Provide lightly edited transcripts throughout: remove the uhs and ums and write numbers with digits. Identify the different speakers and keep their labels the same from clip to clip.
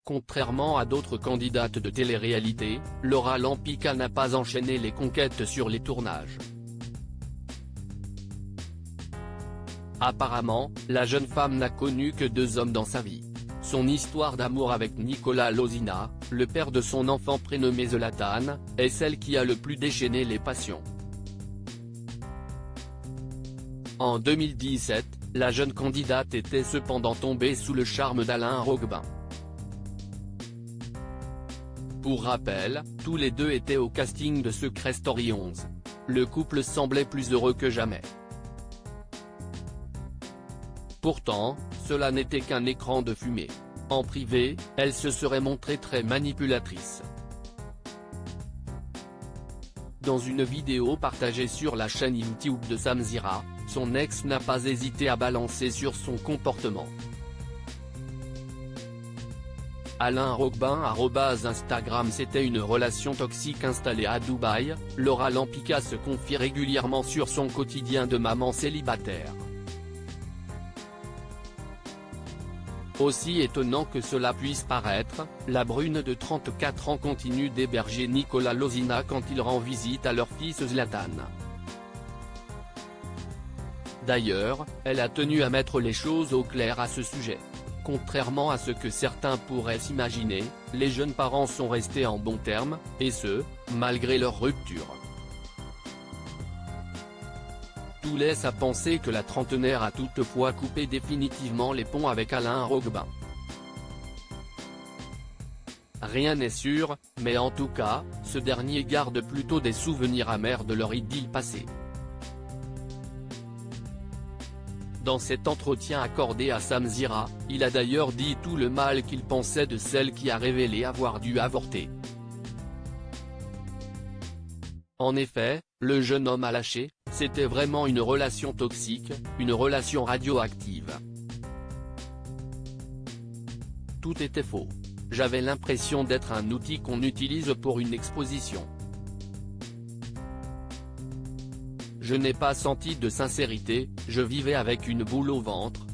Speaker 1: Contrairement à d'autres candidates de télé-réalité, Laura Lampica n'a pas enchaîné les conquêtes sur les tournages. Apparemment, la jeune femme n'a connu que 2 hommes dans sa vie. Son histoire d'amour avec Nicolas Lozina, le père de son enfant prénommé Zlatan, est celle qui a le plus déchaîné les passions. En 2017, la jeune candidate était cependant tombée sous le charme d'Alain Roquebin. Pour rappel, tous les deux étaient au casting de Secret Story 11. Le couple semblait plus heureux que jamais. Pourtant, cela n'était qu'un écran de fumée. En privé, elle se serait montrée très manipulatrice. Dans une vidéo partagée sur la chaîne YouTube de Samzira, son ex n'a pas hésité à balancer sur son comportement. Alain Roquebin @Instagram. C'était une relation toxique installée à Dubaï. Laura Lampica se confie régulièrement sur son quotidien de maman célibataire. Aussi étonnant que cela puisse paraître, la brune de 34 ans continue d'héberger Nicolas Lozina quand il rend visite à leur fils Zlatan. D'ailleurs, elle a tenu à mettre les choses au clair à ce sujet. Contrairement à ce que certains pourraient s'imaginer, les jeunes parents sont restés en bons termes, et ce, malgré leur rupture. Tout laisse à penser que la trentenaire a toutefois coupé définitivement les ponts avec Alain Roquebin. Rien n'est sûr, mais en tout cas, ce dernier garde plutôt des souvenirs amers de leur idylle passée. Dans cet entretien accordé à Samzira, il a d'ailleurs dit tout le mal qu'il pensait de celle qui a révélé avoir dû avorter. En effet, le jeune homme a lâché, c'était vraiment une relation toxique, une relation radioactive. Tout était faux. J'avais l'impression d'être un outil qu'on utilise pour une exposition. Je n'ai pas senti de sincérité, je vivais avec une boule au ventre.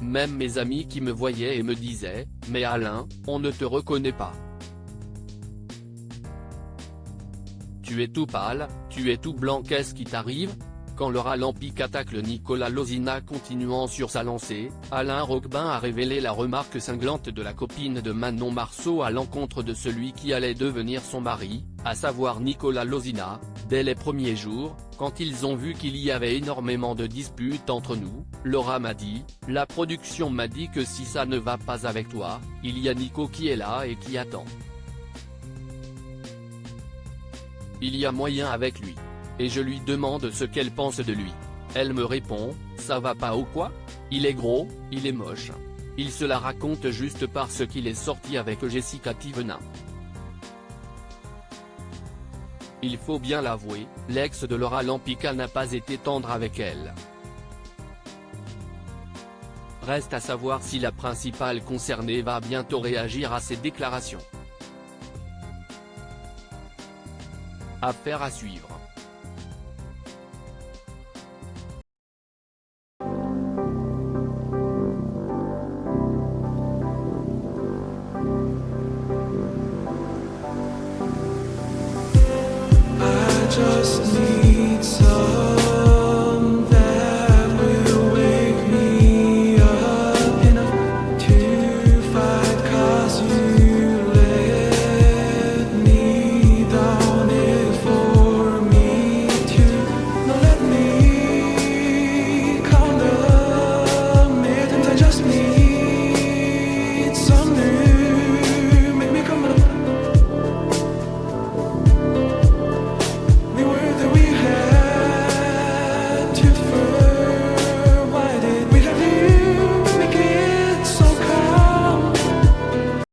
Speaker 1: Même mes amis qui me voyaient et me disaient « Mais Alain, on ne te reconnaît pas. Tu es tout pâle, tu es tout blanc, qu'est-ce qui t'arrive ?» Quand Laura Lampica tacle Nicolas Lozina continuant sur sa lancée, Alain Roquebin a révélé la remarque cinglante de la copine de Manon Marceau à l'encontre de celui qui allait devenir son mari, à savoir Nicolas Lozina. Dès les premiers jours, quand ils ont vu qu'il y avait énormément de disputes entre nous, Laura m'a dit « La production m'a dit que si ça ne va pas avec toi, il y a Nico qui est là et qui attend. Il y a moyen avec lui. » Et je lui demande ce qu'elle pense de lui. Elle me répond, ça va pas ou quoi? Il est gros, il est moche. Il se la raconte juste parce qu'il est sorti avec Jessica Thivenin. Il faut bien l'avouer, l'ex de Laura Lampica n'a pas été tendre avec elle. Reste à savoir si la principale concernée va bientôt réagir à ces déclarations. Affaire à suivre.
Speaker 2: Just